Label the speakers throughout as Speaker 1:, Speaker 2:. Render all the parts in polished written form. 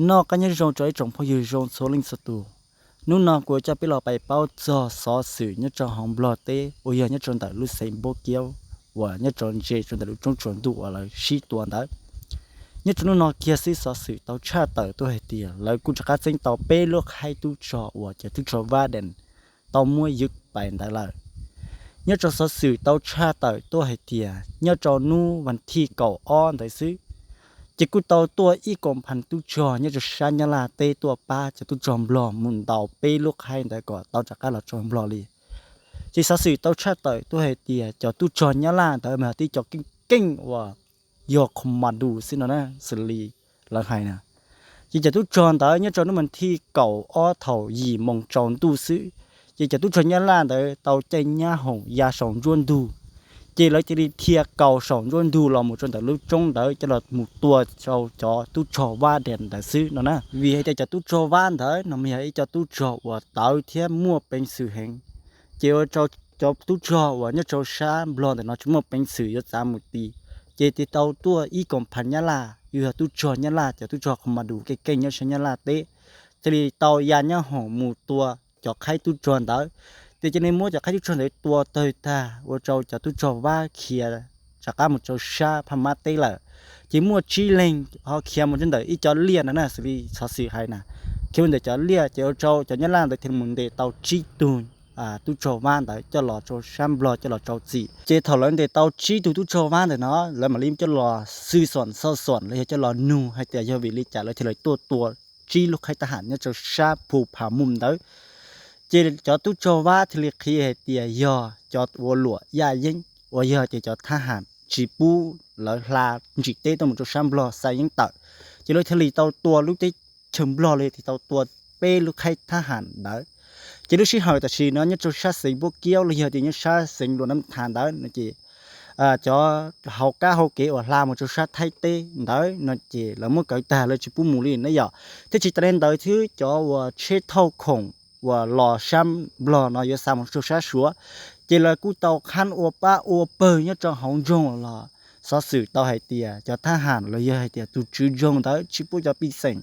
Speaker 1: นอกกันยังจงใจจงพออยู่จงโซลิงสตูนู่นนอกกูจะไปรอไปเป้าจอซอสื่อเนี่ยจงหอมบลอเต้โอ้ยเนี่ยจงแต่ลุเซนโบเกียวว่าเนี่ยจงเจจงแต่ลุจงชวนดูอะไรชีตัวนั้นเนี่ยจงนู่นนอกเกียร์ซีซอสื่อเต้าชาเตอตัวเฮเตียแล้วกูจะกัดเส้นเต้าเป้ลูกให้ตู้จอว่าจะตู้จอว่าเด่นเต้ามวยยึกไปได้เลยเนี่ยจงซอสื่อเต้าชาเตอตัวเฮเตียเนี่ยจงนู่วันที่เก่าอ้อนได้ซื้อจะกูเตาตัวอีกอมพันตุจอเนี่ยจะชัญลาเตตัวป้าจะตุจอมบลอมุนเตาเปลูกให้ได้ก่อเตาจากการละจอมบลอลีจิสสื่อเตาชาเตยตัวเฮเตียจะตุจอนยลาเตมาที่จอเก่งว่ายอคอมมาดูสินะสลีละให้นะจิจะตุจอนเตเนี่ยจอนั้นมันที่เก่าอ้อเถ่ายีมงจอนตู้ซื้อจิจะตุจอนยลาเตเตาใจญาหงยาสองจวนดูchỉ lấy chỉ đi thiệt cầu sòng luôn đủ là một trong những lúc trong đó cho là một tua cho tu trò va đèn đại sứ nó nè vì hay cho tu trò va thế nó mới hay cho tu trò và tạo thêm mua bên sự hiện chỉ cho tu trò và nhớ cho sáng blond để nó chúng mua bên sự cho ra một tí chỉ thì tàu tua ý còn phản nhá là yêu tu trò nhá là cho tu trò không mà đủ cái kênh nhá nhá là té chỉ tàu ya nhá hỏng một tua cho khai tu trò đóแต่จะในมัวจะใครที่ชนในตัวเตยตาว่าเราจะตุจอว่าเขียจากการมันจะชาพม่าเตล่ะจีมัวชีเลงเขาเขียมันจนเดอีจอเลียนะสิสอสีให้นะเขียมันเดจอเลียจะเราจะยันล่างเดถึงมันเดเตาจีตูนตุจอว่านเดจะหล่อจะชัมบลอจะหล่อจะจีเจถอดแล้วเดเตาจีตุจอว่านเดเนาะแล้วมาลิมจะหล่อซื่อสอนเศร้าสอนเลยจะหล่อนูให้แต่ยาวิลิจ่าเลยทีเลยตัวจีลูกให้ทหารเนี่ยจะชาผูผามุมเดchỉ cho tu cho va thì liệt khi hệ tiề yo cho vô lụa ya yến vô yo chỉ cho tha hàn chỉ pu lỡ là chỉ tê tao một chỗ sam blo sai yến tợ chỉ lối thলি tao tua lúc tê chấm blo lên thì tao tua pe lúc hay tha hàn đó chỉ lúc xí hỏi ta xí nó nhất cho sát sinh bốc kéoเลยthì nhất sát sinh luôn nắm hàn đó nó chỉ cho hậu cá hậu kế ở làm một chỗ sát thay tê đó nó chỉ là một cái tà là chỉ pu mù liền nó giờ thế chỉ tên tới thứ cho chết thâu khổngว่าหล่อช้ำบลอเนาะยะซ้ำสุชาชัวเจลกูเตาคันโอป้าโอเปยเนี่ยจังหงจงล่ะซอสื่อเตาให้เตียจะทหารเลยให้เตียตุจื้อจงเตาชิปุจะปีเซ็ง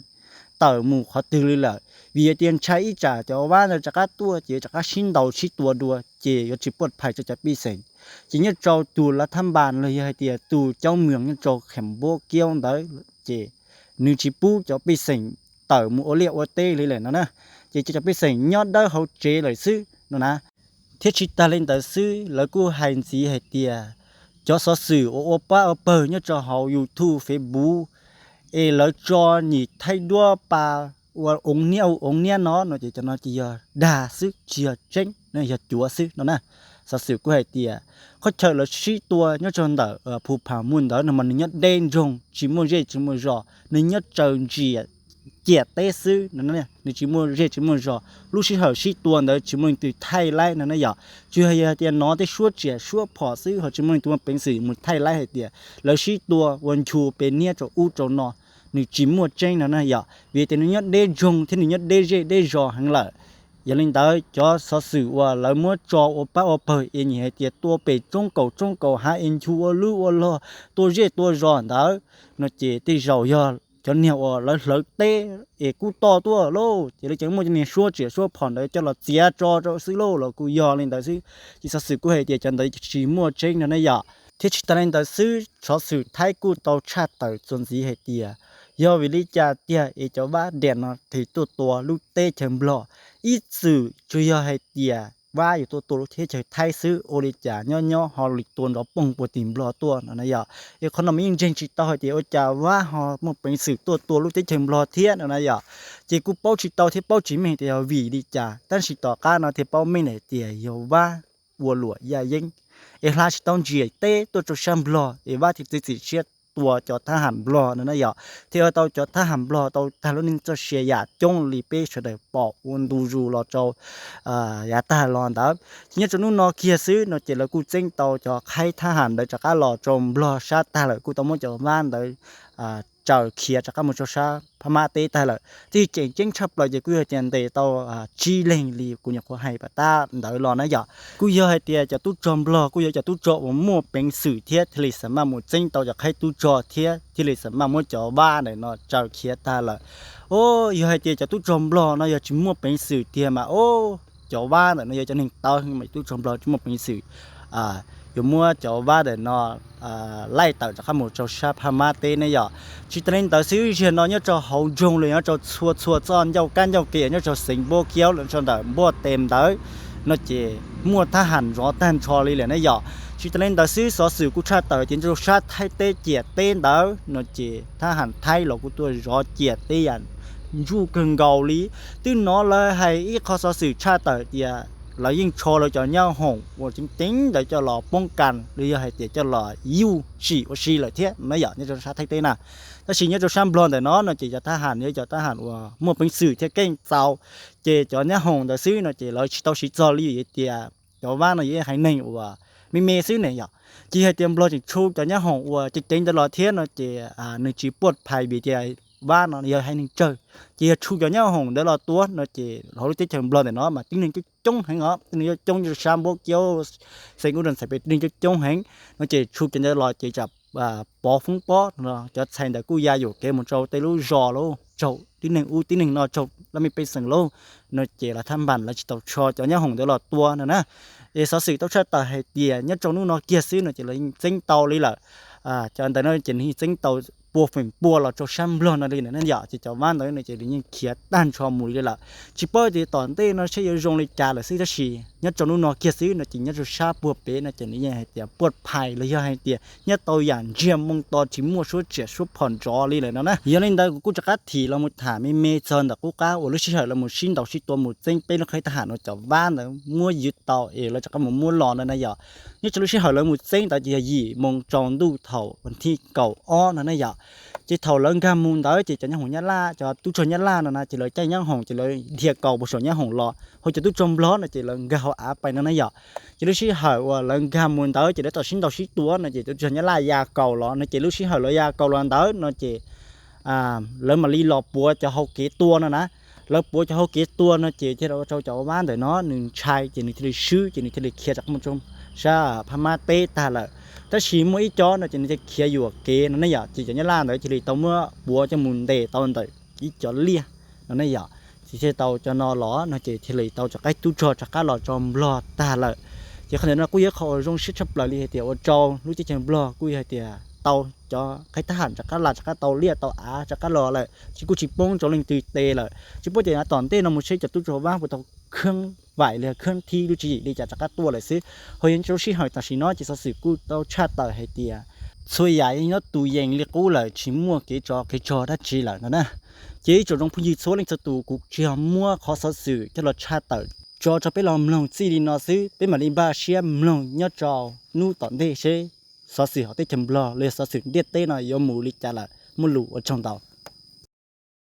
Speaker 1: เตาหมู่เขาตื่นเลยล่ะวีเตียนใช้อีจ่าจะว่าจะกะตัวเจจะกะชิ้นเดาชิตัวดัวเจยจิปวดภัยจะปีเซ็งจิเนี่ยเจ้าตูรัฐบาลเลยให้เตียตูเจ้าเมืองเนี่ยเจ้าเข็มโบเกี้ยวเตาเจนึชิปุจะปีเซ็งเตาหมู่โอเลียโอเต้เลยแหละนะchỉ cho biết rằng nhớ đó hậu chế lời sư nó nè thiết chỉ ta lên tới sư lời cô hành gì hay tiề cho số sử ô pa ở bờ nhớ cho hậu YouTube Facebook lời cho nhị thay đua pa và ông nia nó chỉ cho nó chỉ đà sư chỉ tranh nó giờ chúa sư nó nè số sử cô hay tiề có chờ là sĩ tua nhớ cho nó phù phà muôn đó nó mà nhớ đen rong chỉ mua dễ chỉ mua giò nó nhớ chờ gìเกียเตซื้อนั่นเนี่ยนี่จิมัวเรจิมัวจอลูกชิเหอชิตัวเด้อจิมัวติไทยไล่นั่นน่ะอย่าจือให้เตียนอได้ชั่วเจียชั่วพอซื้อเหอจิมัวตัวเป็นสื่อมุไทยไล่ให้เตียแล้วชิตัววันชูเป็นเนี่ยจะอู้จอนอนี่จิมัวเจ้งนั่นน่ะอย่าเวเตนเนี่ยได้จงที่เนี่ยได้เจได้จอหังละอย่าลิงได้จอสอสื่อว่าแล้วมัวจอโอป้าโอเปเอ็นให้เตียตัวไปจงเก่าหาเอ็นชูลูลอตัวเจตัวจอนได้น่ะเจติเจ้ายอcho nhiều lợi tê cú to tua lô chỉ lấy chẳng một cái xua chỉ xua phòn đấy cho là chia cho xí lô là cú giò lên tới xí chỉ sao sự cú hệ thì chẳng đấy chỉ mua trên nó này giờ thì chỉ lên tới xí cho sự thái cú tàu chát tới chuẩn gì hệ thì do vì lý cha tia cho ba đèn nó thì tua lúc tê chẳng blo ít sự cho do hệ thìว่าอยู่ตัวที่เฉยไทยซื้อโอริจาย่อฮอลิตัวเราปงปติมบลอตัวนั่นน่ะอีโคโนมีจริงจิตต่อที่โอจาว่าฮอมันเป็นสื่อตัวลูกที่เฉยบลอเทียนั่นน่ะจีกูเป้าจิตต่อที่เป้าจิเมเตียววีดิจาแต่จิตต่อการที่เป้าไม่ไหนเตียวว่าวัวหลวงยายิงลาจิตต้องจีเต้ตัวจชัมบลอว่าที่ติเชียตัวจอทหารบลอนั่นน่ะที่เราจอทหารบลอตัวทหารนึงจะเชียยาจงลีเป้เฉดปอกวันดูรูเราจอยาตาลอนดับทีนี้จนู้นนอเกียซื้อนอเจแล้วกูเจ้งตัวจอใครทหารได้จากการหล่อจมบลอชาตาเลยกูต้องมั่งจะบ้านได้ เจ้าเขียจากกะมุชาพม่าเตตาละที่เจ๋งๆชับเลยกูเจนเตตอจีเลงลีกูอยากให้ปะตาดาวรอนะอย่ากูอยากให้เตียจะตู้จอมบลอกูอยากจะตู้จอมั่วเป็นสื่อเทียทะเลสมาหมู่จิงตอจะให้ตู้จอเทียทะเลสมาหมู่จอบ้านเนาะเจ้าเขียตาละโอ้อยากให้เตียจะตู้จอมบลอเนาะอยากจะมั่วเป็นสื่อเทียมาโอ้จอบ้านเนาะอยากจะหนึ่งตอให้มาตู้จอมบลอจะมั่วเป็นสื่ออยู่มั่วจอบ้านเนาะไล่ต่อจากข้าหมู่เจ้าชาพม่าเตเนี่ยอย่าชิตเรนต่อซื้อเชียนเนาะเนี่ยเจ้าเฮาจงเลยเนี่ยเจ้าชัวจอนเจ้ากันเจ้าเกียเนี่ยเจ้าสิงโบเกี้ยวแล้วจนแต่บ่เต็มเด้อเนาะเจมั่วทหารรอตันชอเลยเนี่ยอย่าชิตเรนต่อซื้อสอสื่อกูชาต่อจินเจ้าชาไทยเตเจียเต้นเด้อเนาะเจทหารไทยเรากูตัวรอเจียเตียนอยู่กันเกาหลีตึ้งเนาะเลยให้อีกข้อสอสื่อชาต่อเตียเรายิ่งโชว์เราจะย่าหงว่าจริงๆเราจะรอป้องกันหรือให้เดี๋ยวจะรอยูฉีว่าฉีเลยเทียไม่อยากเนี่ยจะชาไทยเต้น่ะถ้าฉีเนี่ยจะช้ำบลอนแต่เนาะจะจะทหารเนี่ยจะทหารว่ามั่วเป็นสื่อเที่ยเก่งเจ้าเจจะเนี่ยหงแต่ซื้อเนาะเจเราต้องฉีจอลี่เดียแต่ว่าเนาะยังให้หนึ่งว่ามีเมซื้อเนี่ยอยากจีให้เตรียมบลอนจิชูจะเนี่ยหงว่าจริงๆจะรอเทียเนาะเจหนึ่งจีปวดภัยบีเจบ้านเนาะยังให้หนึ่งเจอจีชูจะเนี่ยหงเดี๋ยวรอตัวเนาะเจเราได้เจอบลอนแต่เนาะมาจริงหนึ่งจงหังนี่จงจะชามโบเกียวเซ็งอุดนใส่ไปนี่จะจงหังมันจะชูกันจะรอจะจับปอฟุ้งปอเนาะจะใส่แต่กูยาอยู่เกมมันโจเตลูจอโลโจที่หนึ่งอูที่หนึ่งเนาะโจแล้วมีไปสังโลเนาะเจละทำบันแล้วจะต้องชอจะเนี่ยหงเดี๋ยวรอตัวนะสอสื่อต้องใช้ต่อให้เตียเนี่ยจงนู้นเนาะเกียร์ซื้อเนาะจะเลยเซ็งเตาเลยล่ะจะอันแต่เนาะจะนี่เซ็งเตาปัวฝิ่นปัวเราจะช้ำบลอนอะไรนั่นอยากจะบ้านเราเนี่ยจะได้ยินเขียดด้านชอมูเลยล่ะชิปเปอร์ที่ตอนเต้เนาะใช้ยงเลยจ่าเลยซื้อจะฉีเนี่ยจนู้นเนาะเกียซื้อเนาะจริงเนี่ยจะชาปัวเป๊ะเนาะจะนี่ยังให้เตียปวดภัยเลยยังให้เตียเนี่ยตัวอย่างเจียมมงตอชิมัวช่วยเจียช่วยผ่อนจอเลยเลยนะยังเล่นได้กูจะกัดทีเราหมดถามไม่เมจอนแต่กูก้าวโอ้ลูกชิเหรอเราหมดชิ้นดอกชิ้นตัวหมดเซ็งเป็นเราเคยทหารเราจะบ้านเรามัวยึดต่อเราจะก็มัวหลอนนั่นนะอย่าเนี่ยจะลูกชิเหรอเราหมดเซ็งแต่จะยี่มงจองดูเท่าวันที่เก่าอ้อนั่นนะอย่าchỉ thầu lớn cam môn tới chỉ cho những hồng nhá la cho tu cho nhá la nè chỉ lời chạy những hồng chỉ lời thiệt cầu một số những hồng lọ hồi chỉ tu trồng lót là chỉ lời gạo áไปนั่นอย่าchỉ lúc xí hỏiว่าlớn cam môn tới chỉ để tao xin tao xí tua nè chỉ tu cho nhá la ya cầu lọ nè chỉ lúc xí hỏi lời ya cầu lọ tới nó chỉ lớn mà li lọ bùa cho hậu kế tua nèแล้วปัวจะเฮาเกตตัวนะเจที่เราเจ้าบ้านแต่เนาะ1ชายจินี่ที่ชื่อจินี่ที่เขียนจากมันชมชาพม่าเตตาละถ้าฉีมวยจอนะจินี่จะเขียนอยู่เกนั่นน่ะอย่าจิจะล่าเนาะจิตอเมื่อปัวจะมุนเตตอนเตอีจอเลียนั่นน่ะอย่าสิเจเตาจะนอหลอนะจิที่เลยเตาจะใกล้ตู้จอจะก้าหลอจอมบลอตาละจะขนาดนั้นกูอยากเขาลงชิดชับเลยเตียวจอรู้จะบลอกูอยากเตียเตาcho cái thản chắc cá là chắc cá tàu lia tàu á chắc cá lò lại chỉกูchỉ bông cho linh tùy tê lại chỉ bữa giờ tòn tê nó một xe chặt tu cho vang của tàu khương vải là khương thi lưu chỉ đi chặt chắc cá tua lại xí hồi những chỗ xí hỏi ta xí nói chỉ sao sựกูtàu chát tàu hay tia xuôi dài nó tùy dành liệt cũ lại chỉ mua cái trò đã chỉ lại nữa nè chỉ cho trong phi số linh cho tù cũng chỉ mua khó sao sự cho là chát tàu cho bé làm lòng gì đi nó xí bé mà đi ba xem lòng nhớ trò nu tòn tê xíสอสื่อเขาได้จำลองเลยสอสื่อเด็ดเต้หน่อยยมหมูลิจาละมุลูอดช่องเตา